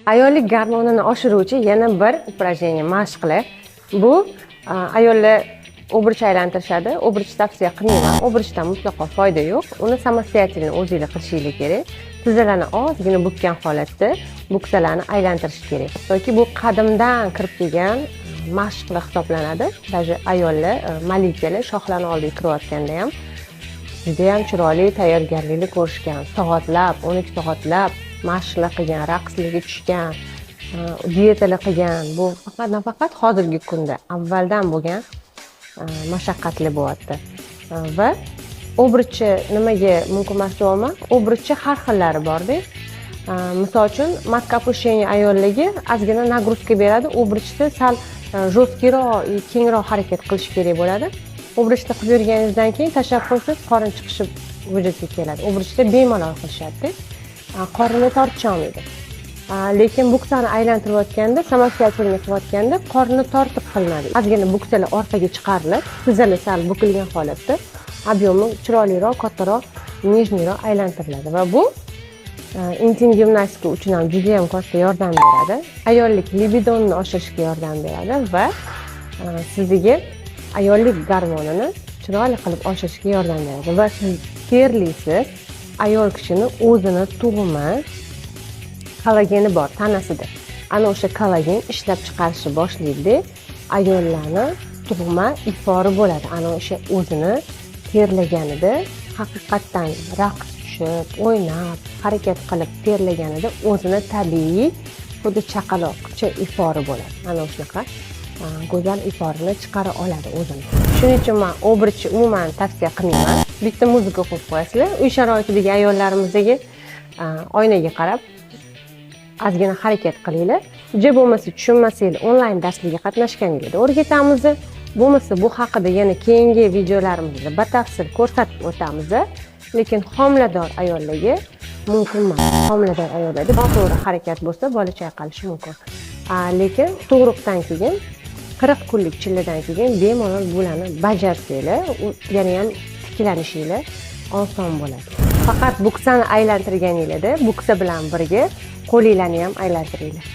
Ayollik gormonini oshiruvchi yana bir упражнение mashqlar. Bu ayollar obruch aylantirishadi. Obruch tavsiya qilmayman. Obruchdan mutlaqo foyda yo'q. Uni samostoятельно o'zingiz qilishingiz kerak. Tizzalarni ozgina bukkan holatda buksalarni aylantirish kerak. Yoki bu qadimdan kirib kelgan mashqlar hisoblanadi. Даже ayollar, malikalar shohlarning oldiga kirayotganda ham juda ham chiroyli tayyorgarlikni ko'rishgan. Soatlab, 12 soatlab mashqlar qilgan, raqslarga tushgan, diyetalar qilgan. Bu nafaqat hozirgi kunda, avvaldan bo'lgan mashaqqatli bo'lyapti. Va obruchni nimaga mumkin emas deyapman? Obruchni har xillari bor-da. Misol uchun, matkapushenniy ayollarga ozgina nagruzka beradi. Obruchda sal jo'stkroq, kengroq harakat qilish kerak bo'ladi. Obruchda qilib yurganingizdan keyin tashlab qo'ysangiz, qorin chiqishi vujudga keladi. Obruchda bemalol qilishadi. Qorinni tortisha olmaydi. Lekin buksani aylantirayotganda, samostoятельно qilayotganda qorni tortib qilinadi. Ozgina buksalar orqaga chiqarilib, tizzalar sal bukilgan holatda ob'yomi chiroyliroq, kattaroq, nijniyroq aylantiriladi va bu intim gimnastika uchun ham juda ham katta yordam beradi. Ayollik libidoni oshirishga yordam beradi va sizga ayollik gormonini chiroyli qilib oshirishga yordam beradi va siz terlisiz. Ayol kishini o'zini tug'ma kollageni bor tanasida. Ana o'sha kollagen ishlab chiqarishni boshlaydi. Ayollarni tug'ma ifori bo'ladi. Ana o'sha o'zini terlaganida, haqiqatdan raqs tushib, o'ynab, harakat qilib terlaganida o'zini tabiiy xuddi chaqaloqcha ifori bo'ladi. Ana shunaqa go'zal iforini chiqara oladi o'zini. Shuning uchun men obruchni umuman tavsiya qilmayman. Bitta muzika qo'yib qo'yasizlar. Uy sharoitidagi ayollarimizga oynaga qarab ozgina harakat qilinglar. Juda bo'lmasa tushunmasanglar, onlayn darslarga qatnashganingizda o'rgatamiz. Bo'lmasa bu haqida yana keyingi videolarimizda batafsil ko'rsatib o'tamiz. Lekin homilador ayollarga mumkin emas. Homilador ayollarda noto'g'ri harakat bo'lsa, bola chayqalishi mumkin. Lekin tug'ruqdan keyin 40 kunlik chilladan keyin bemalol bularni bajarsanglar, yana ham tiklanishinglar oson bo'ladi. Faqat buksani aylantirganingizda, buksa bilan birga qo'linglarni ham aylantiringlar.